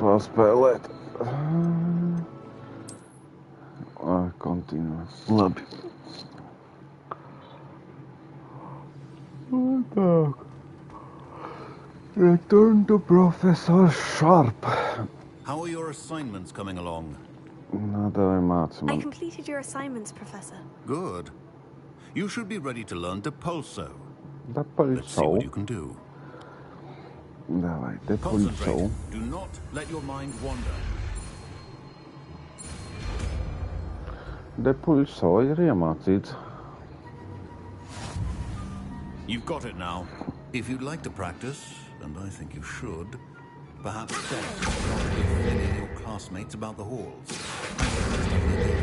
paspēlēt. Continue. Labi. Tā. Return to Professor Sharp. How are your assignments coming along? I completed your assignments, Professor. Good. You should be ready to learn Depulso. Depulso. Let's see what you can do. Давай, Depulso. Concentrate. Do not let your mind wander. Depulso ir iemācīts. You've got it now. If you'd like to practice, and I think you should, perhaps stay with any of your classmates about the halls.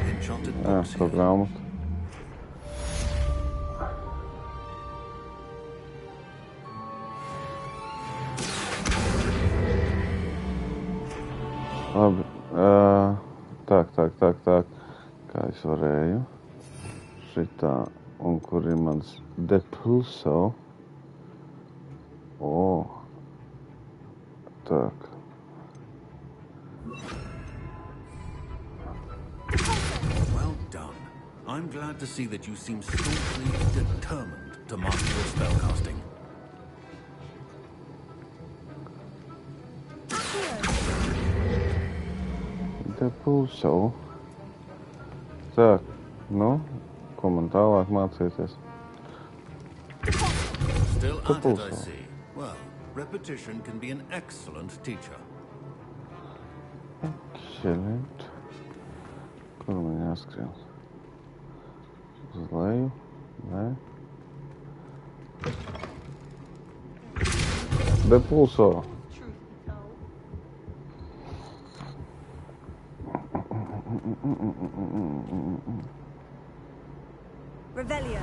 Enchanted books here. Labi, tā. Kā es varēju? Šitā, un kur ir mans Depulso? Tak. Well done. I'm glad to see that you seem staunchly determined to master your spellcasting. Depulso. Tak, nu, ko man tālāk mācīties? Still at it, I see. Well, repetition can be an excellent teacher. Excellent. Kur man jāskrien? Uz leju? Nē. Depulso. Revelio.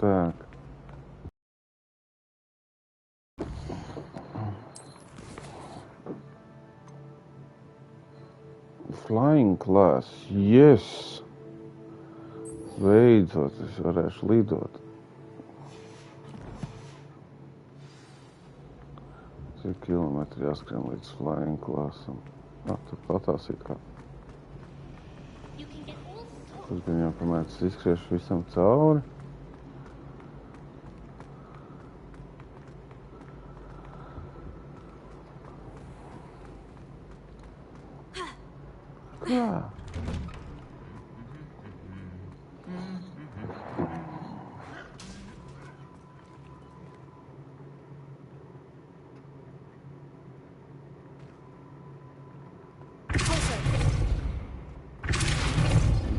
Так. Flying class, yes! Beidzot, es varēšu lidot. Cik kilometri jāskrien līdz flying classam? Tur patās it kā. Tas gan jau pamēdz izskriešu visam cauri. Jā.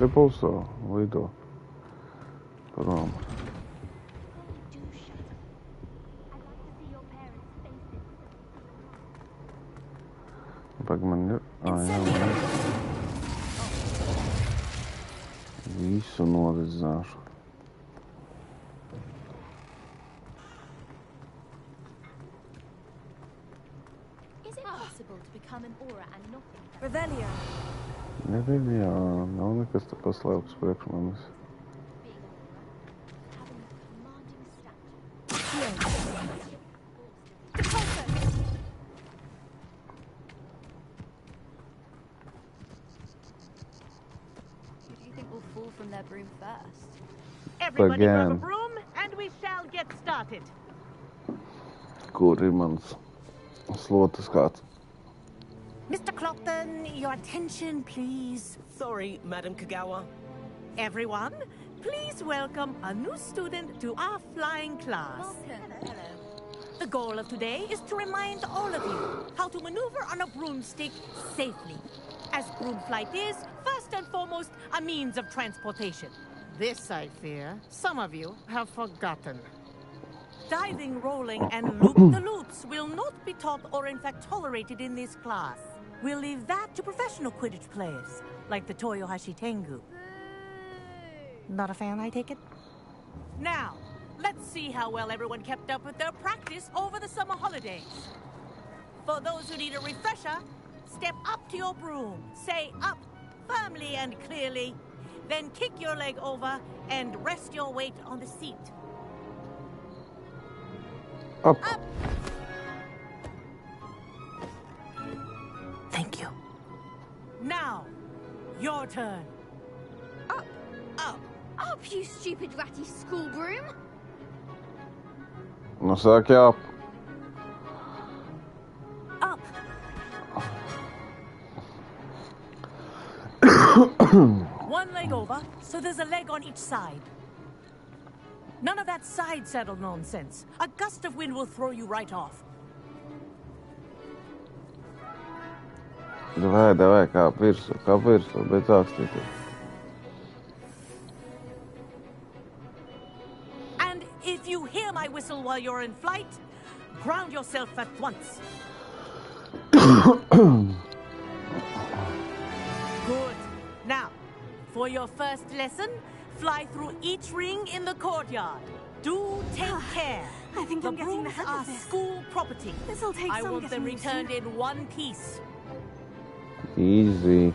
Depulso, lido prom. Pag man ir... jā, man ir. Visu nodedzināšu. Is it possible to become an aura and nothing? Revelio. Revelio, nav nekas te paslēpts priekš manis. Everybody grab a broom and we shall get started. Kur ir mans slotas kāds? Mr. Clockton, your attention, please. Sorry, Madam Kagawa. Everyone, please welcome a new student to our flying class. Welcome. Hello. The goal of today is to remind all of you how to maneuver on a broomstick safely, as broom flight is, first and foremost, a means of transportation. This, I fear, some of you have forgotten. Diving, rolling, and loop-the-loops will not be taught or in fact tolerated in this class. We'll leave that to professional Quidditch players, like the Toyohashi Tengu. Not a fan, I take it? Now, Let's see how well everyone kept up with their practice over the summer holidays. For those who need a refresher, step up to your broom, say up firmly and clearly, then kick your leg over and rest your weight on the seat. Up. Up. Thank you. Now, your turn. Up. Up. Up, you stupid ratty school broom. No saki up. Up. One leg over, so there's a leg on each side. None of that side saddle nonsense. A gust of wind will throw you right off. Давай, kāp virsu, beidz ākstīties. And if you hear my whistle while you're in flight, ground yourself at once. Good. Now, for your first lesson, fly through each ring in the courtyard. Do take care. I think I'm getting the brooms hang are of this. school property. This'll take I some want them getting used to. returned in one piece. Easy.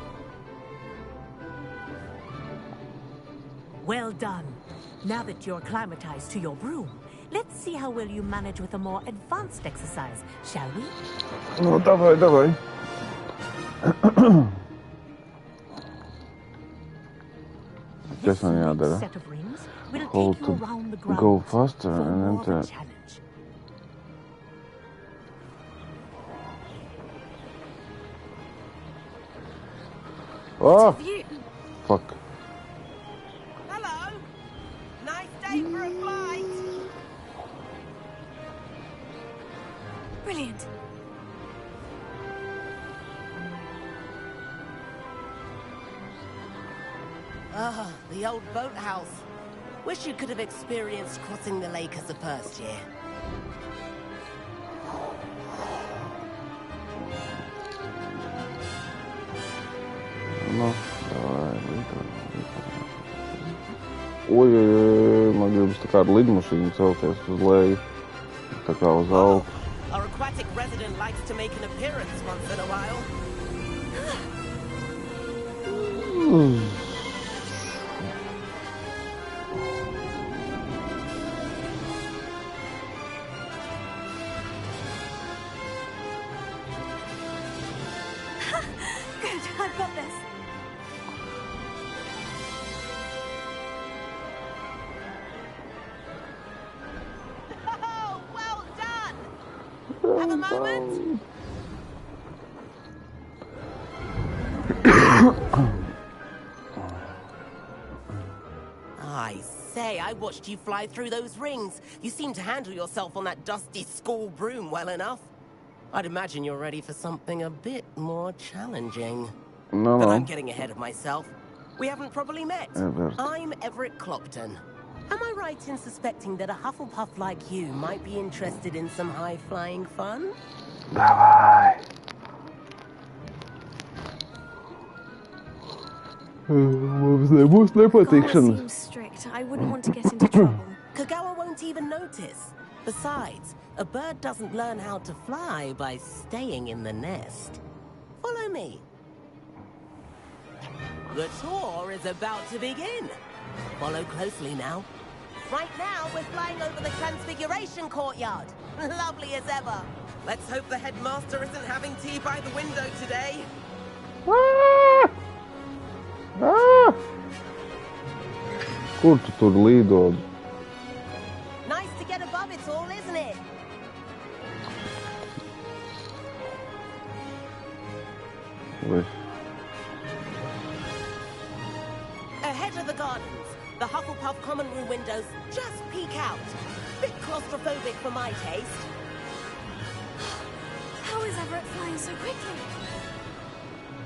Well done. Now that you're acclimatized to your broom, let's see how well you manage with a more advanced exercise, shall we? No, давай. This man jādara? set of rings will Hold take you to around the grounds go faster for and more of a enter. challenge. Oh, View. fuck. Hello. Nice day for a flight. Brilliant. Ah, the old boathouse. Wish you could have experienced crossing the lake as a first year. No, давай, Ой, man gribas tā kā ar lidmašīnu celties uz leju, tā kā uz augšu. Our aquatic resident likes to make an appearance once in a while. Good, I've got this. Oh, well done! Have a moment? I say, I watched you fly through those rings. You seem to handle yourself on that dusty school broom well enough. I'd imagine you're ready for something a bit more challenging. No, But I'm no. getting ahead of myself. We haven't probably met. Everett. I'm Everett Clopton. Am I right in suspecting that a Hufflepuff like you might be interested in some high-flying fun? Давай. Mums nebūs Karma nepatikšanas. seems strict. I wouldn't want to get into trouble. Kagawa won't even notice. Besides, a bird doesn't learn how to fly by staying in the nest. Follow me. The tour is about to begin. Follow closely now. Right now, we're flying over the Transfiguration Courtyard. Lovely as ever. Let's hope the headmaster isn't having tea by the window today. Ah! Ah! Kur tu tur līdod? Nice to get above it all, isn't it? Vai. Ahead of the gardens, the Hufflepuff common room windows just peek out. Bit claustrophobic for my taste. How is Everett flying so quickly?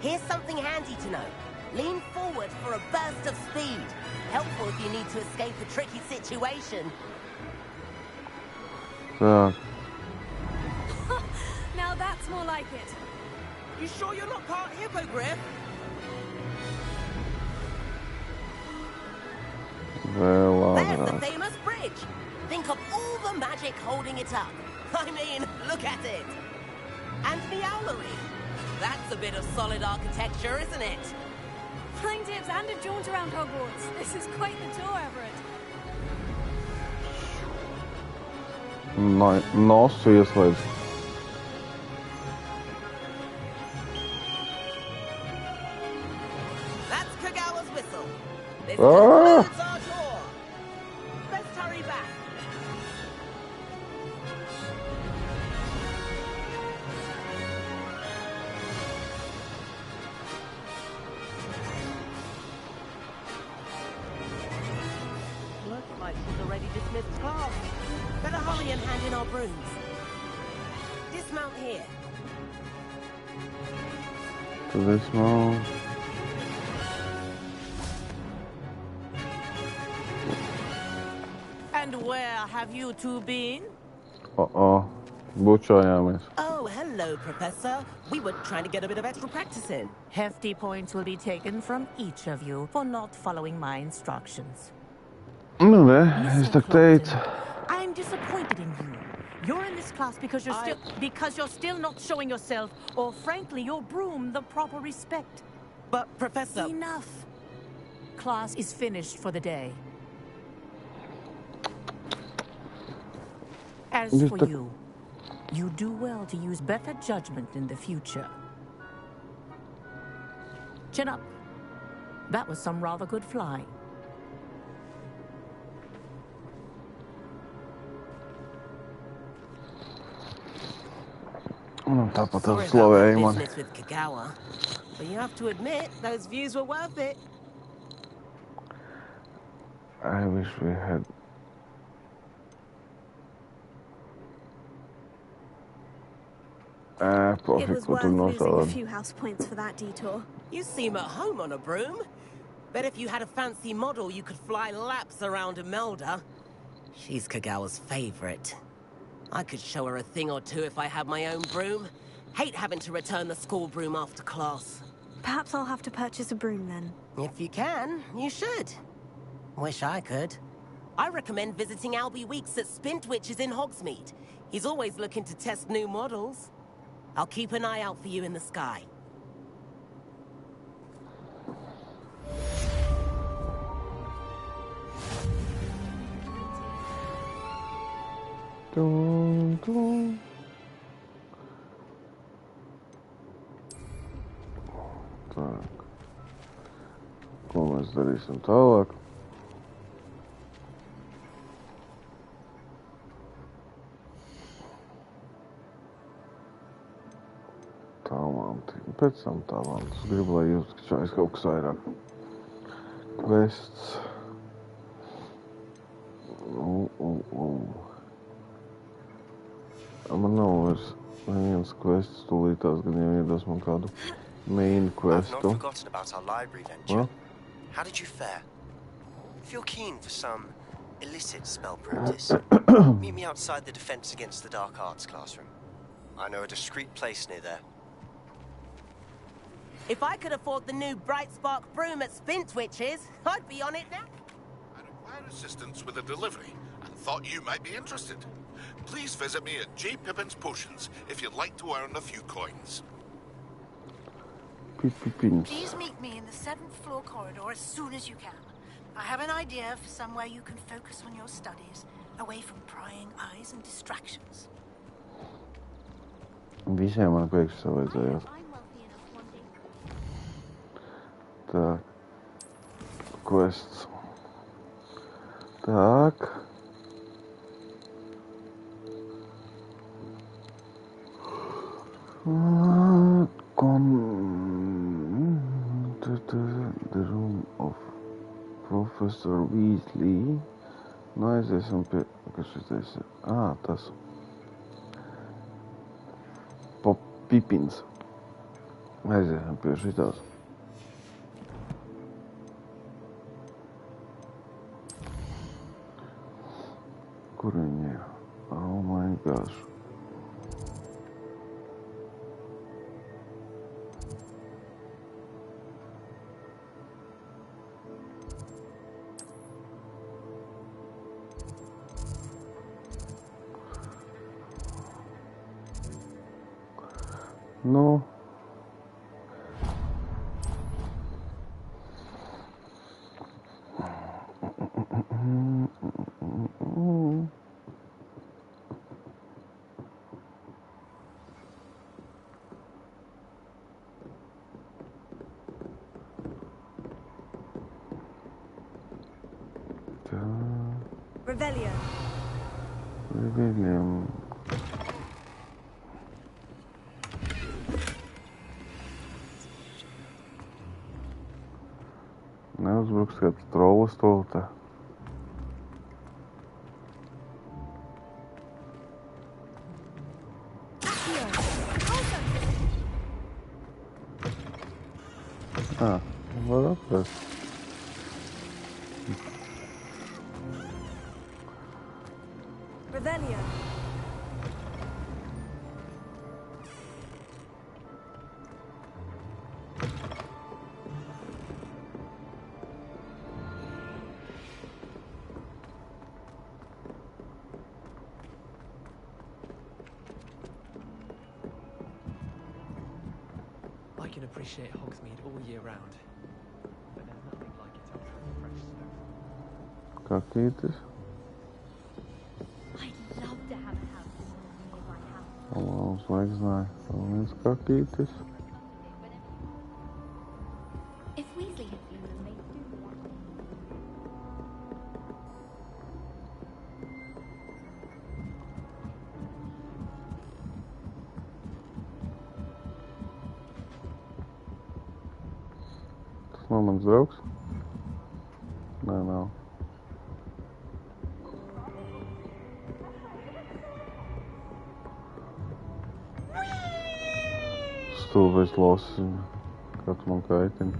Here's something handy to know. Lean forward for a burst of speed. Helpful if you need to escape a tricky situation. Tā. Now that's more like it. You sure you're not part hippogriff? Vēl There's the ātrāk. famous bridge. Think of all the magic holding it up. I mean, look at it. And the owlery. That's a bit of solid architecture, isn't it? Flying tips and a jaunt around Hogwarts. This is quite the tour, Everett. Nossa, ieslēdz. That's Kagawa's whistle. This concludes our tour. Let's hurry back. Looks like she's already dismissed class. Better hurry and hand in our brooms. Dismount here. To dismount. And where have you two been? Bučojāmies. Oh, hello, Professor. We were trying to get a bit of extra practice in. Hefty points will be taken from each of you for not following my instructions. Nu ne, es Mr. tak teicu. I'm disappointed in you. You're in this class because you're still not showing yourself, or frankly, your broom the proper respect. But, Professor... Enough. Class is finished for the day. As for you, you do well to use better judgment in the future. Chin up. That was some rather good flying. Tāpat Sorry ar about my slavēju mani. business with Kagawa, but you have to admit, those views were worth it. I wish we had... It Profit, was ko worth tu losing a nosauc. few house points for that detour. You seem at home on a broom. Bet if you had a fancy model, you could fly laps around Imelda. She's Kagawa's favorite. I could show her a thing or two if I had my own broom. Hate having to return the school broom after class. Perhaps I'll have to purchase a broom then. If you can, you should. Wish I could. I recommend visiting Albie Weeks at Spintwitches in Hogsmeade. He's always looking to test new models. I'll keep an eye out for you in the sky. Dun, dun. Tak. Ko mēs darīsim tālāk? Talanti. Pēc tam talantus. Gribu, lai jūs čais kaut kas vairāk. Quests. Man nav vairs neviens quests, tūlītās gan jau iedos man kādu main I've questu. not forgotten about our library venture. Well? How did you fare? If you're keen for some illicit spell practice, meet me outside the Defense Against the Dark Arts classroom. I know a discreet place near there. If I could afford the new Bright Spark broom at Spintwitches, I'd be on it now. I require assistance with a delivery and thought you might be interested. Please visit me at J. Pippin's Potions if you'd like to earn a few coins. Pipins. Please meet me in the 7th floor corridor as soon as you can. I have an idea for somewhere you can focus on your studies, away from prying eyes and distractions. Visiem man priekš savaidzējās. I'm wealthy enough one day. Так. Quests. Так. The room of Professor Weasley. Nu, aiziesim pie... Kas šitais ir? Tas. Pipins. Aiziesim pie šitās. Kur viņi ir? Oh my gosh. Nu. Revelio. Revelio. Neuzbruksiet trollu stultē. Var atrast. Revelio. I can appreciate Hogsmeade all year round, but there's nothing like its ultra fresh snow. Kakītis. I'd love to have a house near my house. Mums vajag zināt, vēl viens kakītis. If Weasley had been the maid do that. Tas nav mans draugs? Nē, nav. Stulbais losis, kā tu man kaitini.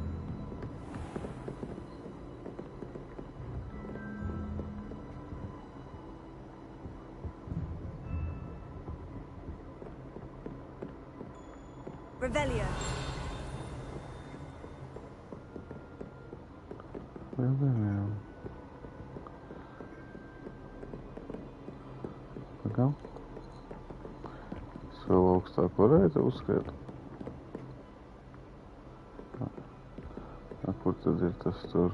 Revelio. Revelio. Pagaidām. Es vēl augstāk varētu uzskriet. Kur tad ir tas tur?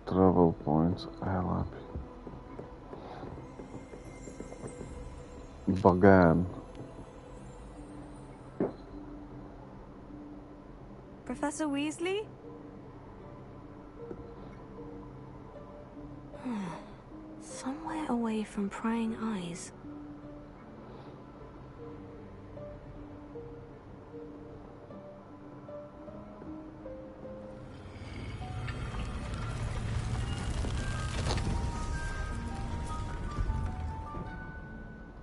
Travel points. Labi. Bagēn. Professor Weasley? Somewhere away from prying eyes.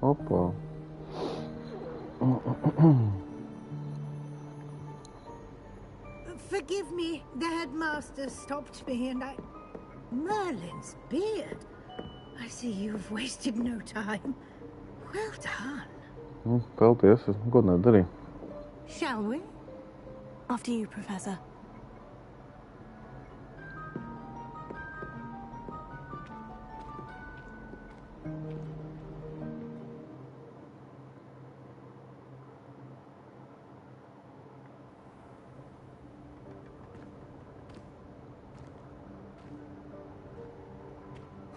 Opa. Forgive me, the headmaster stopped me and I... Merlin's beard. I see you've wasted no time. Well done. Paldies, es neko nedarīju. Shall we? After you, Professor.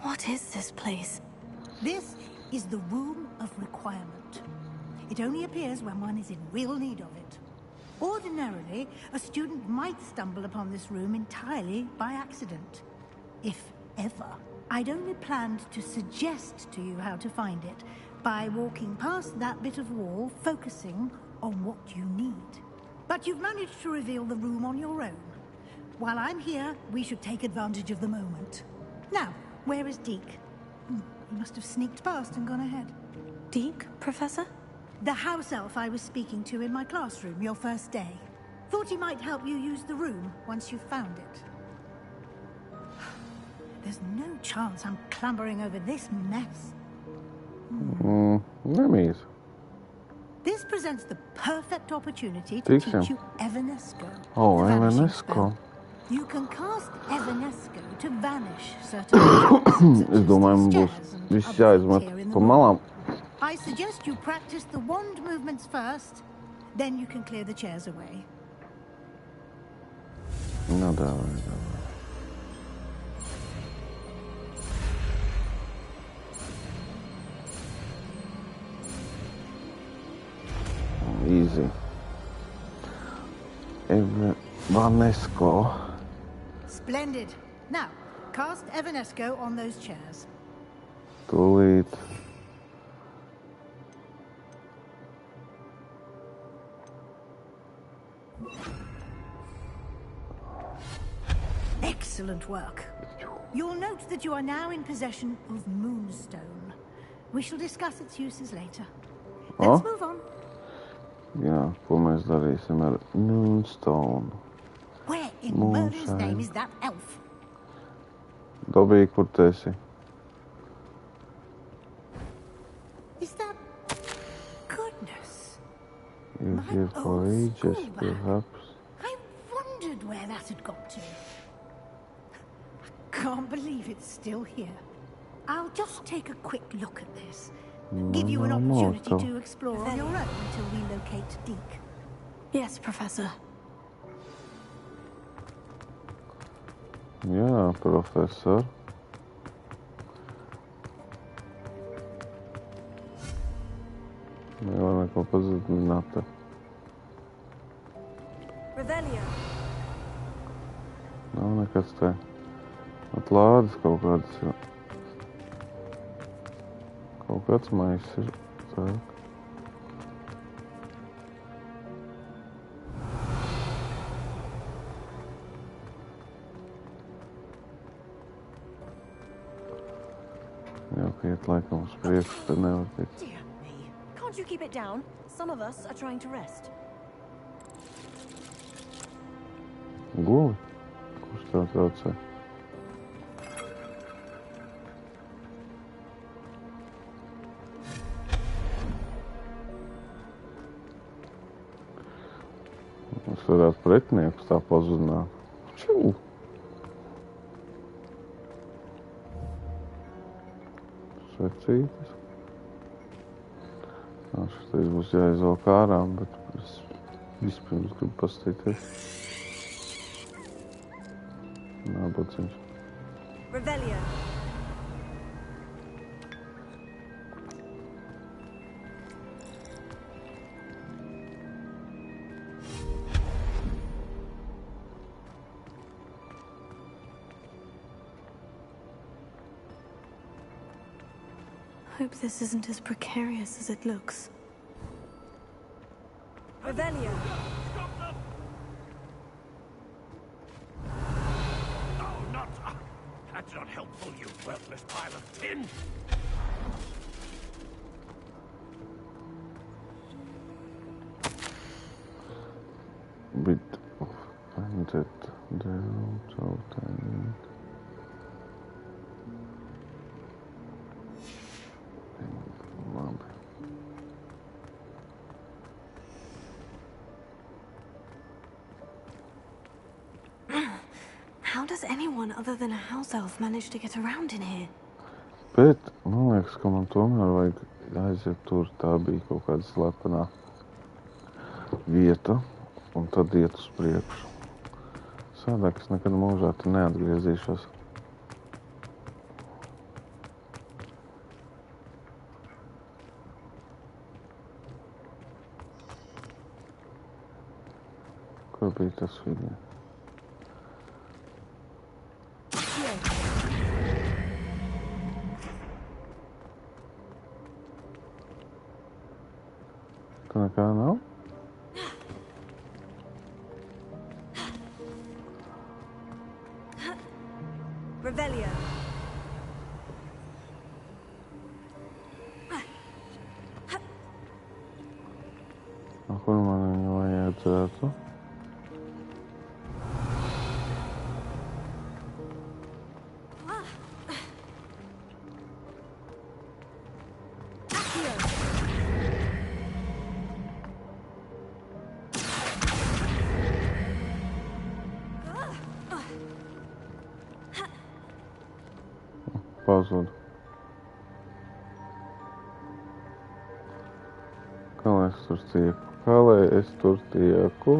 What is this place? This is the Room of Requirement. It only appears when one is in real need of it. Ordinarily, a student might stumble upon this room entirely by accident. If ever. I'd only planned to suggest to you how to find it by walking past that bit of wall, focusing on what you need. But you've managed to reveal the room on your own. While I'm here, we should take advantage of the moment. Now, where is Deke? He must have sneaked past and gone ahead. Deke, Professor? The house elf I was speaking to in my classroom your first day. Thought he might help you use the room once you found it. There's no chance I'm clambering over this mess. Nemīz. This presents the perfect opportunity to teach you Evanesco. Oh, the vanishing Evanesco. spell. You can cast Evanesco to vanish certain objects, such Es as domāju, man these būs chairs and viss others jāizmet here in the pa room. malām. I suggest you practice the wand movements first, then you can clear the chairs away. No dawaj. Easy. Evanesco. Splendid. Now, cast Evanesco on those chairs. Tūlīt. Excellent work. You'll note that you are now in possession of Moonstone. We shall discuss its uses later. Let's move on. Jā, ko mēs darīsim ar Moonstone? Where in Merlin's name is that elf? Dobī, kur tu esi? Is that... Goodness. You're here for ages, perhaps. I wondered where that had got to. I can't believe it's still here. I'll just take a quick look at this. Give you an opportunity to explore on your own until we locate Deke. Yes, Professor. Jā, profesor. Nevar neko pazutināt. Revelio. Nav nekas te. Atlādes kaut kādas ir. Kaut kāds maiss ir. Tak. Jau iet laikam uz priekšu, tad nevar tikt. Dear me. Can't you keep it down? Some of us are trying to rest. Guvi? Kurš tev traucē? Mums varētu pretiniekus tā pazudināt. Čū! Svecītes. Šitais būs jāizvelk ārā, bet es vispirms gribu paskatīties. Nābociņš. Revelio. Hope this isn't as precarious as it looks. Revelio. That's not helpful, you worthless pile of tin! Bit of bandit down, so tiny. How does anyone other than a house elf manage to get around in here? Bet, man liekas, ka man tomēr vajag aiziet tur. Tā bija kaut kāda slepenā vieta, un tad iet uz priekšu. Sādāk es nekad mūžā te neatgriezīšos. Kur bija tas viņa? Tu nekā nav? Revelio. Kur man viņu vajadzētu? Pazudu. Kā lai es tur tieku? Kā lai es tur tieku?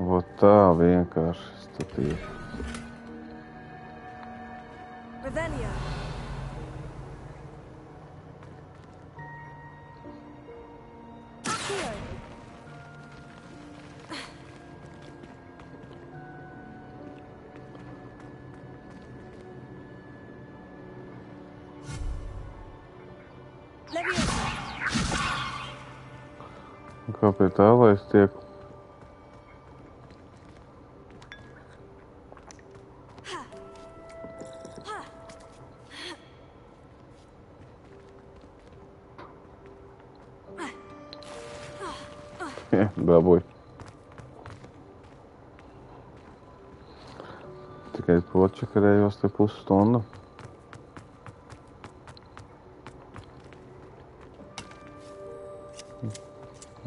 Vot tā vienkārši es tur tieku. Revelio. Accio. Leviosa. Kā pie tā, lai es tieku? Dabūju. Tikai počakarējos te pusstundu.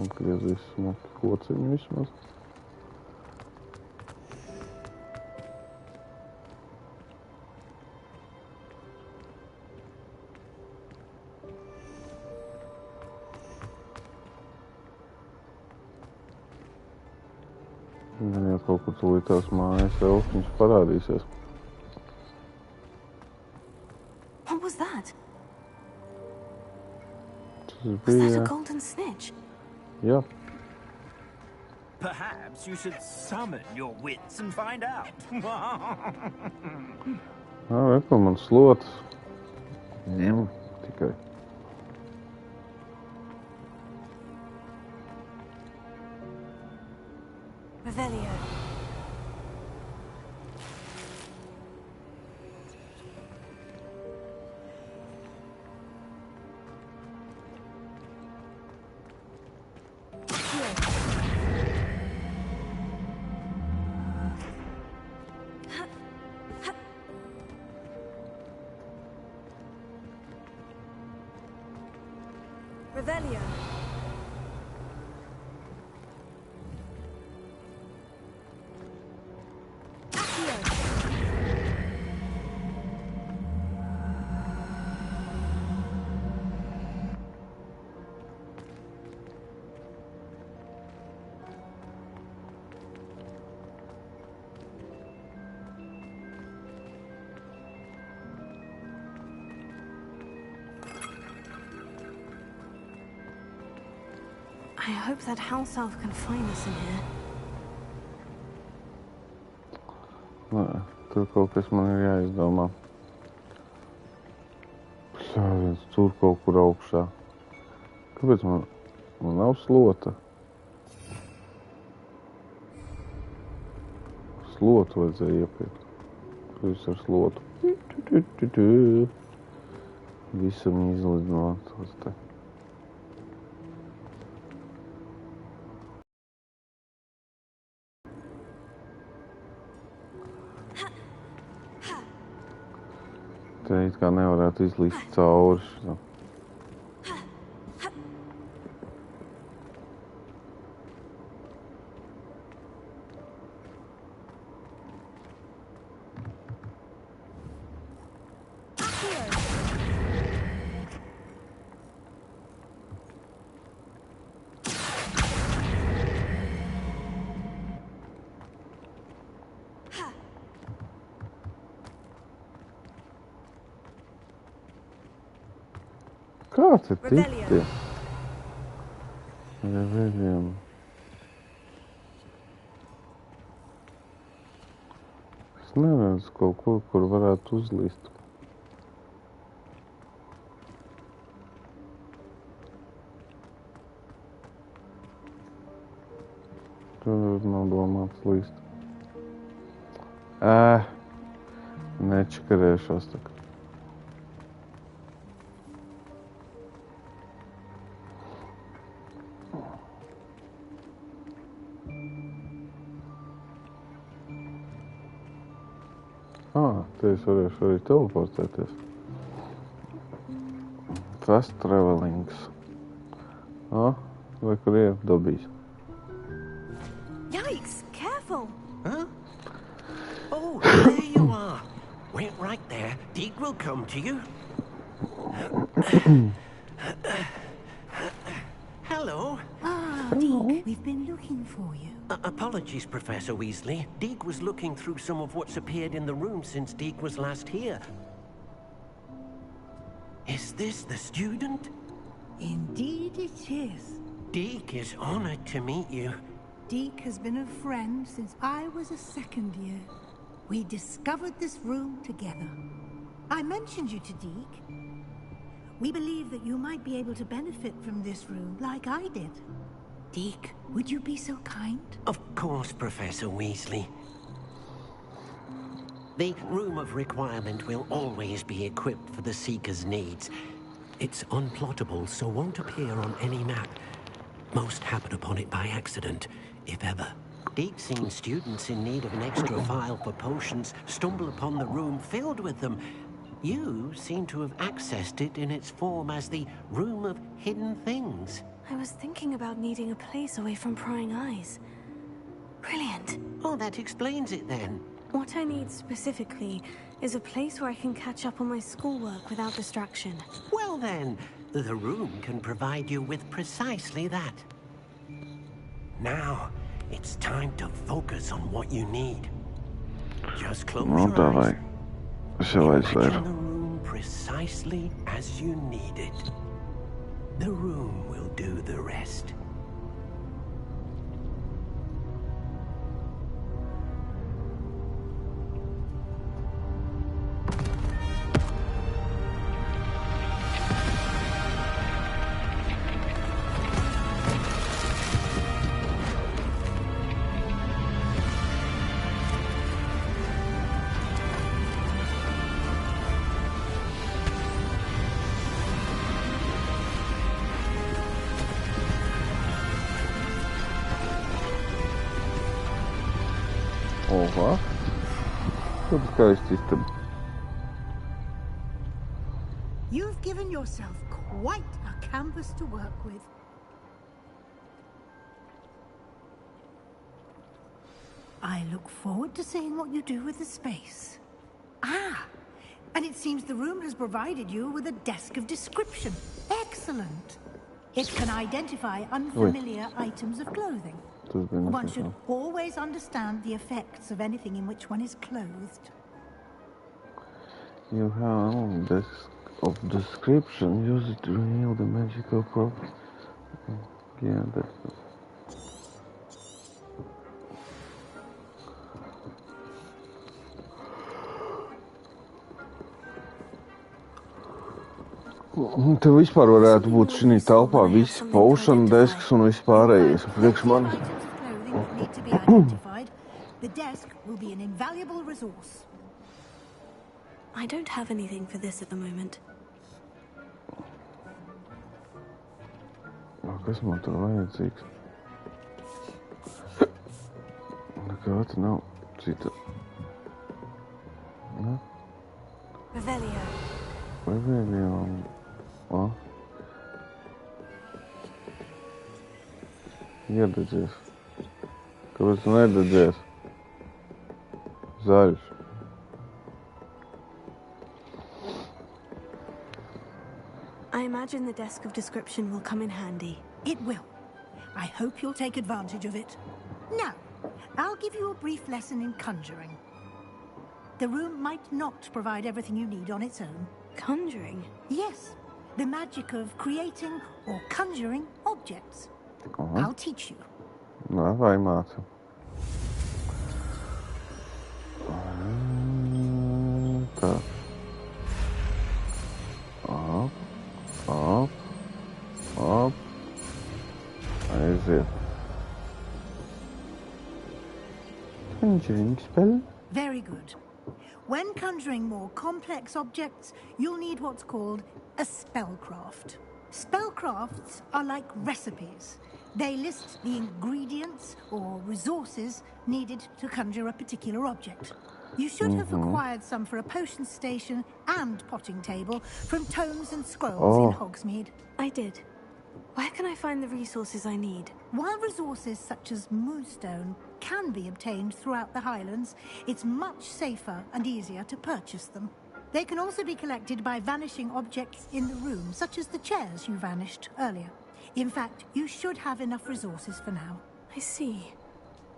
Atgriezīs smuki kociņu vismaz. Gan jau kaut kur tūlīt tās mājas elfniņš parādīsies. What was that? Tas Was that a bija... golden snitch? Jā. Perhaps you should summon your wits and find out. Reku man slotas. Ņem tikai. Revelio. Revelio. I hope that house elf can find us in here. Nē, tur kaut kas man ir jāizdomā. Pļāviens, tur kaut kur augšā. Kāpēc man nav slota? Slotu vajadzēja iepirkt. Viss ar slotu. Visam izlidināt uz te. Te it kā nevarētu izlīst cauri. Kāds ir tikti? Revelio. Es neredzu kaut kur, kur varētu uzlīst. Tur nav domāts līst. Nečakarēšos tak. Te es varēšu arī teleportēties. Fast travelings. Vai kur ir dabīs? Yikes! Careful! Huh? Oh, Wait right there. Deke will come to you. Hello. Ah, Deke, we've been looking for you. Apologies, Professor Weasley. Deke was looking through some of what's appeared in the room since Deke was last here. Is this the student? Indeed it is. Deke is honored to meet you. Deke has been a friend since I was a second year. We discovered this room together. I mentioned you to Deke. We believe that you might be able to benefit from this room like I did. Deke, would you be so kind? Of course, Professor Weasley. The Room of Requirement will always be equipped for the Seeker's needs. It's unplottable, so won't appear on any map. Most happen upon it by accident, if ever. Deke's seen students in need of an extra vial for potions stumble upon the room filled with them. You seem to have accessed it in its form as the Room of Hidden Things. I was thinking about needing a place away from prying eyes. Brilliant. Oh, that explains it then. What I need specifically is a place where I can catch up on my schoolwork without distraction. Well then, the room can provide you with precisely that. Now, it's time to focus on what you need. Just close your eyes. Imagine the room precisely as you need it. The room will do the rest. Oha. Çok karıştırdım. You've given yourself quite a canvas to work with. I look forward to seeing what you do with the space. Ah, and it seems the room has provided you with a desk of description. Excellent. It can identify unfamiliar items of clothing. One should always understand the effects of anything in which one is clothed. You have a desk of description. Use it to reveal the magical properties. Yeah, that's it. Tev vispār varētu būt šī telpā visi potion desks un vispārējais priekš manis. The desk will be an invaluable resource. I don't have anything for this at the moment. Kas man tur vajadzīgs? Nekā te nav cita. Ne? Revelio. Revelio. O. Iededzies. Kāpēc tu nededzies? Zaļš. I imagine the desk of description will come in handy. It will. I hope you'll take advantage of it. Now, I'll give you a brief lesson in conjuring. The room might not provide everything you need on its own. Conjuring? Yes. The magic of creating or conjuring objects. I'll teach you. Vai māca. Tā. Op. Aiziet. Conjuring spell. Very good. When conjuring more complex objects, you'll need what's called a spellcraft. Spellcrafts are like recipes. They list the ingredients or resources needed to conjure a particular object. You should have acquired some for a potion station and potting table from tomes and scrolls in Hogsmeade. I did. Where can I find the resources I need? While resources such as moonstone can be obtained throughout the Highlands, it's much safer and easier to purchase them. They can also be collected by vanishing objects in the room, such as the chairs you vanished earlier. In fact, you should have enough resources for now. I see.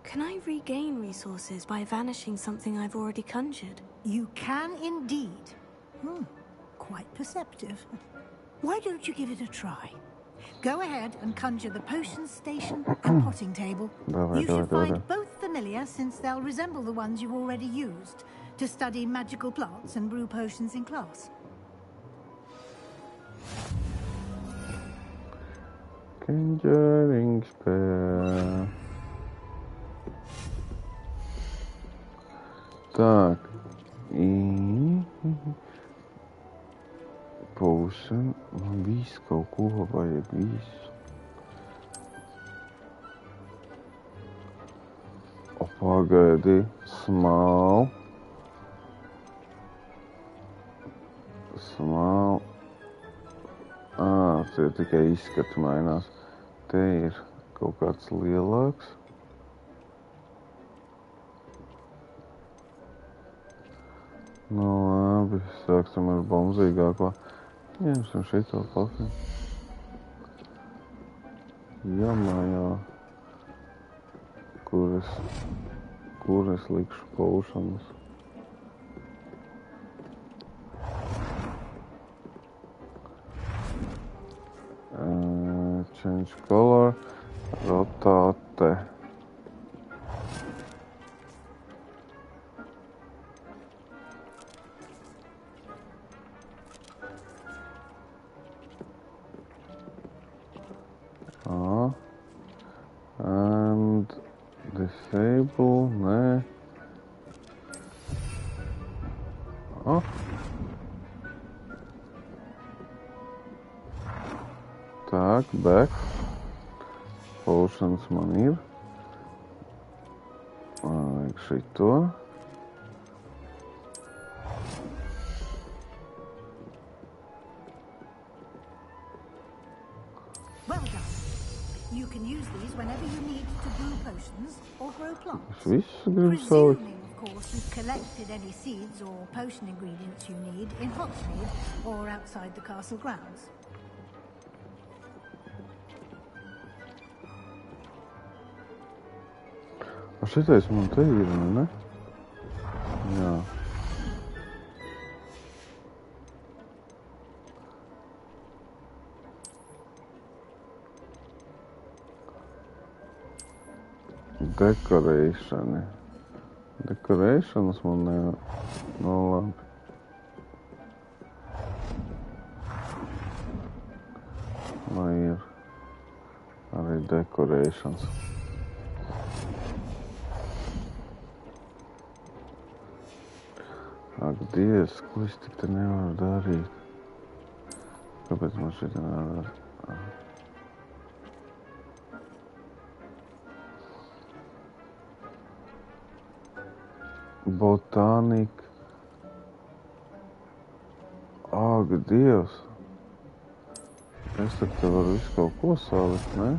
Can I regain resources by vanishing something I've already conjured? You can indeed. Quite perceptive. Why don't you give it a try? Go ahead and conjure the potions station and potting table. You should find both familiar, since they'll resemble the ones you've already used to study magical plants and brew potions in class. Conjuring spell. Так, и potion, viss kaut ko vajag, visu. O, pagaidi, small. Tie tikai izskatu mainās. Te ir kaut kāds lielāks. Nu labi, sāksim ar bomzīgāko. Ņemsim šito pafi. Jamājā. Kur es likšu potions? Change color, rotate. And disable, ne. Tak, back. Potions man ir. Vajag šito. Well done. You can use these whenever you need to brew potions or grow plants. Es visu gribu salikt. Presuming, of course, you've collected any seeds or potion ingredients you need in Hogsmeade or outside the castle grounds. Šitais man te ir, ne? Jā. Dekorēšana. Dekorēšanas man nav labi. Lai ir arī dekorēšanas. Ak, Dievs, ko es tik te nevaru darīt? Kāpēc man šeit nevaru darīt? Botānika. Ak, Dievs. Es tad te varu visu kaut ko salikt, ne?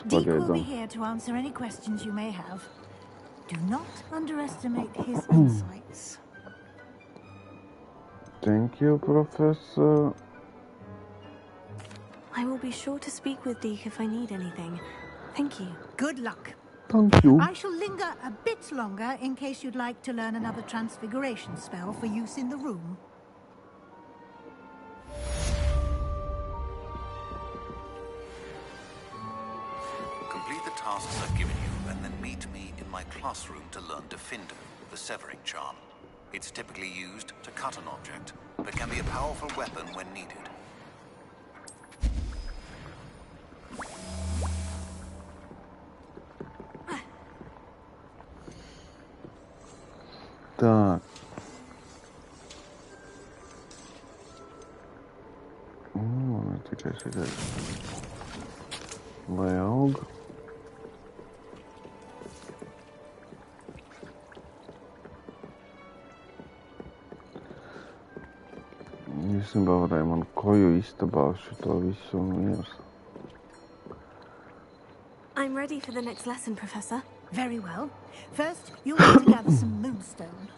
Deek will be here to answer any questions you may have. Do not underestimate his insights. Thank you, Professor. I will be sure to speak with Deek if I need anything. Thank you. Good luck. Thank you. I shall linger a bit longer in case you'd like to learn another transfiguration spell for use in the room. Complete the tasks I've given you, and then meet me in my classroom to learn Defendo, the severing charm. It's typically used to cut an object, but can be a powerful weapon when needed. Так. Nu, tikai šitai. Lai aug. Īstenībā varēja man koju istabā šito visu un miers. I'm ready for the next lesson, Professor. Very well. First, you'll need to gather some moonstone.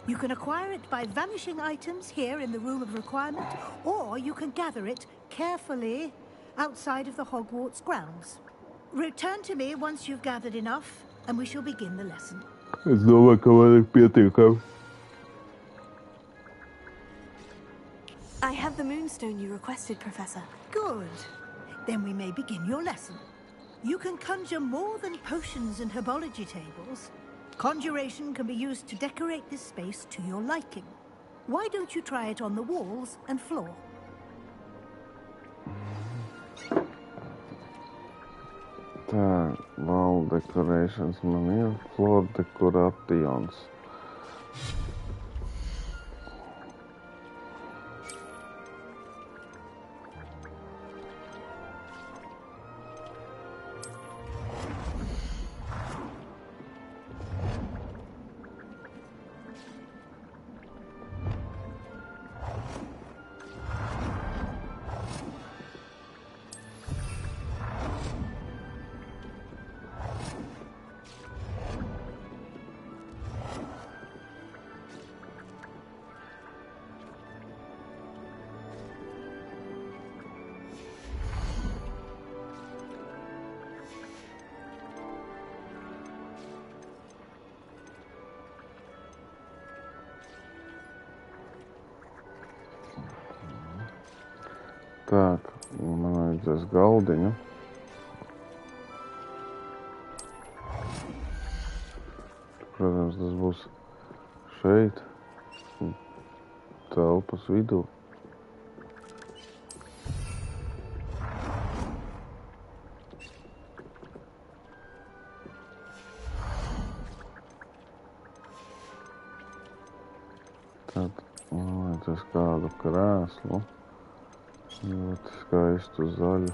You can acquire it by vanishing items here in the Room of Requirement, or you can gather it carefully outside of the Hogwarts grounds. Return to me once you've gathered enough, and we shall begin the lesson. Es domāju, ka man ir pietiekami. I have the moonstone you requested, Professor. Good. Then we may begin your lesson. You can conjure more than potions and herbology tables. Conjuration can be used to decorate this space to your liking. Why don't you try it on the walls and floor? Tā, wall decorations man ir, floor decorations. Так, man vajadzēs galdiņu. Protams, tas būs šeit, telpas vidū. Tad man vajadzēs kādu krēslu. Ļoti skaistu zaļu.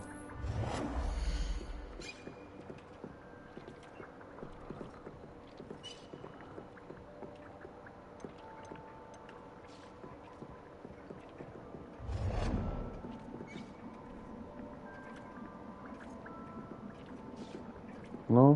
Nu?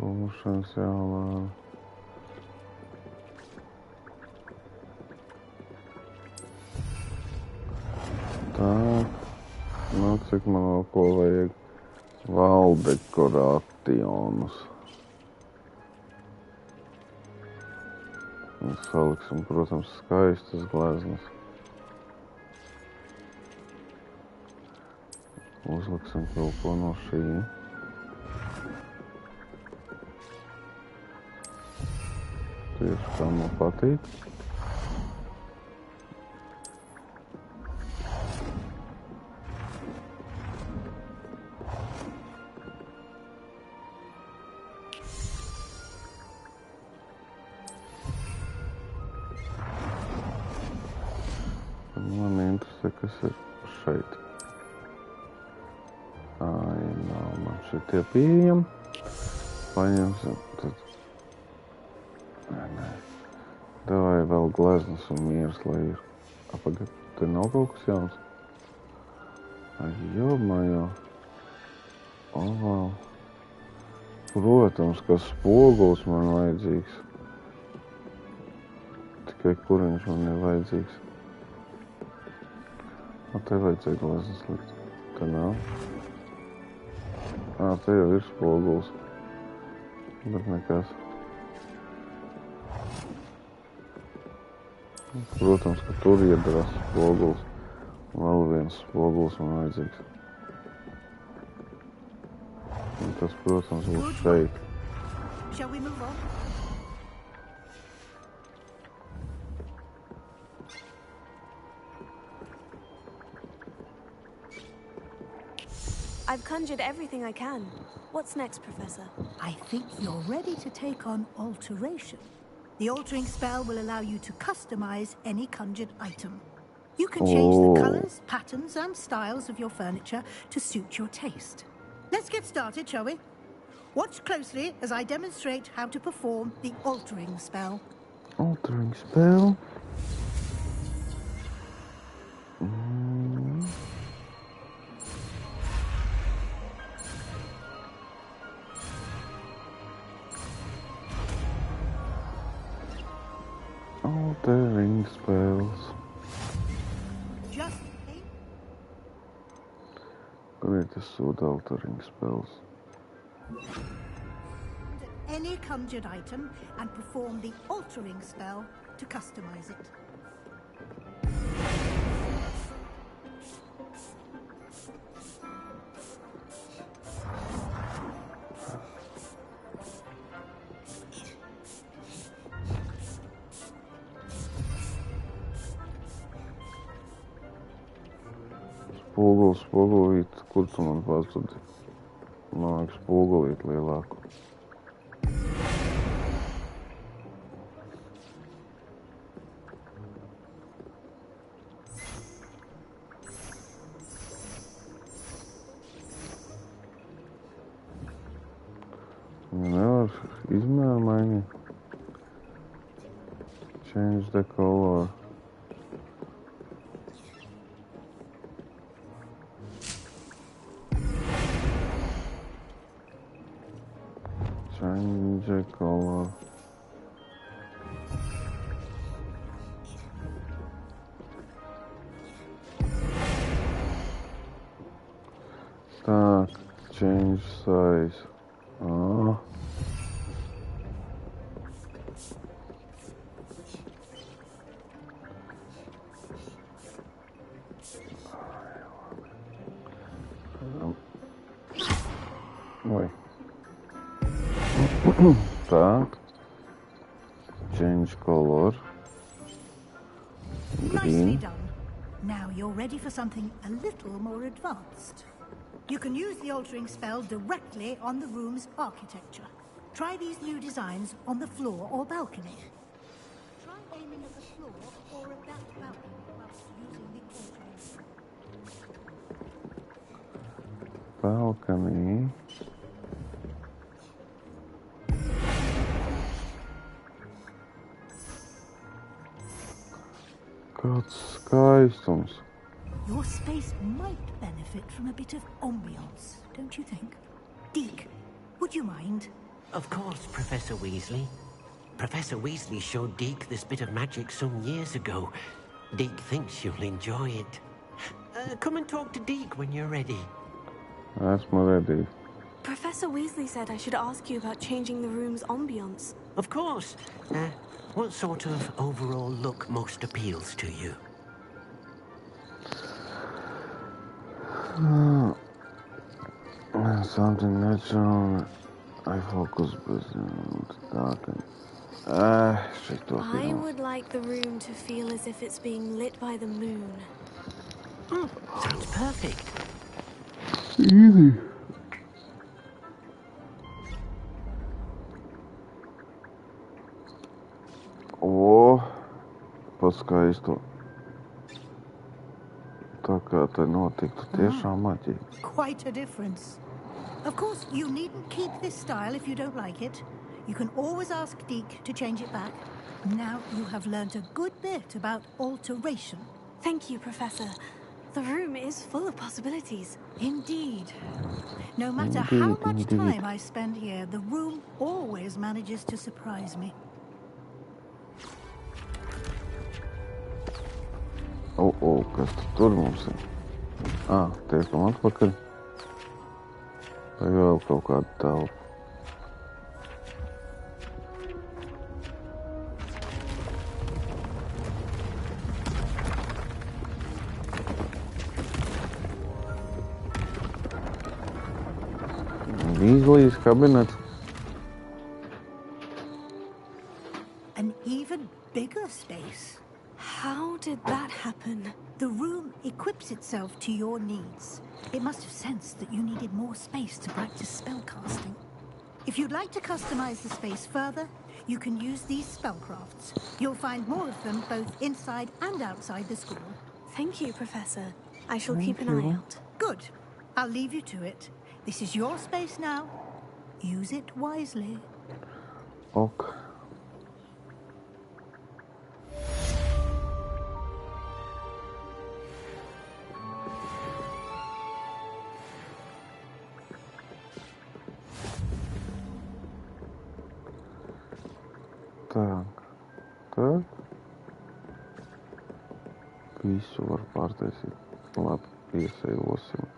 Pulšanas jālāna. Так, nu cik man vēl ko vajag? Valdekorationus. Mēs saliksim, protams, skaistas gleznas. Uzliksim kaut ko no šī. Tieši kā man patīk. Man interesē, kas ir šeit. Ai, nav man šitie pieejami. Paņemsim, tad... Nē. Davai vēl gleznas un mieras, lai ir. Apagad, te nav kaut kas jauns? Ai, jomājā. O, vēl. Protams, ka spoguls man vajadzīgs. Tikai kur viņš man ir vajadzīgs? Te vajadzēja gleznas likt. Te nav. Te jau ir spoguls. Bet nekas. Protams, ka tur iedarās spoguls. Vēl viens spoguls man vajadzīgs. Un tas, protams, būs šeit. Shall we move on? I've conjured everything I can. What's next, Professor? I think you're ready to take on alteration. The altering spell will allow you to customize any conjured item. You can change the colors, patterns, and styles of your furniture to suit your taste. Let's get started, shall we? Watch closely as I demonstrate how to perform the altering spell. Altering spell? Altering spells. Just Greatest sword altering spells. any conjured item and perform the altering spell to customize it. Spogulīt, kur tu man pazudi? Man vajag spogulīt lielāku. Nevar izmēru mainīt. Change the color. Change the color. Так, change size. Ой. Так. Change color. Nicely done. Now you're ready for something a little more advanced. You can use the altering spell directly on the room's architecture. Try these new designs on the floor or balcony. Try aiming at the floor or at that balcony whilst using the altering spell. Balcony. Kāds skaistums. Your space might benefit from a bit of ambiance, don't you think? Deke, would you mind? Of course, Professor Weasley. Professor Weasley showed Deke this bit of magic some years ago. Deke thinks you'll enjoy it. Come and talk to Deke when you're ready. Esmu ready. Professor Weasley said I should ask you about changing the room's ambience. Of course. What sort of overall look most appeals to you? Something natural. I focus on dark and I would like the room to feel as if it's being lit by the moon. Sounds perfect. Easy. Paskaisto. Tā kā te notiktu tiešām maģija. Quite a difference. Of course, you needn't keep this style if you don't like it. You can always ask Deke to change it back. Now you have learnt a good bit about alteration. Thank you, Professor. The room is full of possibilities. Indeed. No matter how much time I spend here, the room always manages to surprise me. Kas tur mums ir? Tiekam atpakaļ. Vai vēl kaut kāda telpa? Weasley's kabinets. itself to your needs. It must have sensed that you needed more space to practice spellcasting. If you'd like to customize the space further, you can use these spellcrafts. You'll find more of them both inside and outside the school. Thank you, Professor. I shall keep an eye out. Good. I'll leave you to it. This is your space now. Use it wisely. Ok. Так. Visu var pārtaisīt. Labi, iesailosim.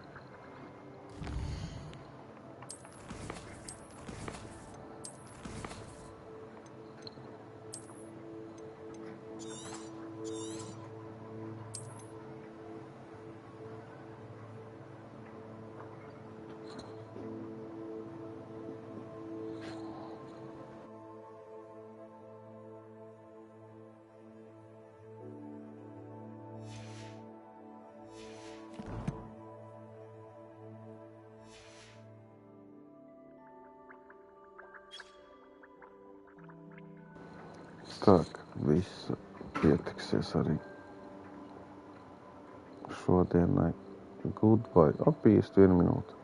Tak, viss pietiksies arī šodienai. Goodbye. 51 minūte.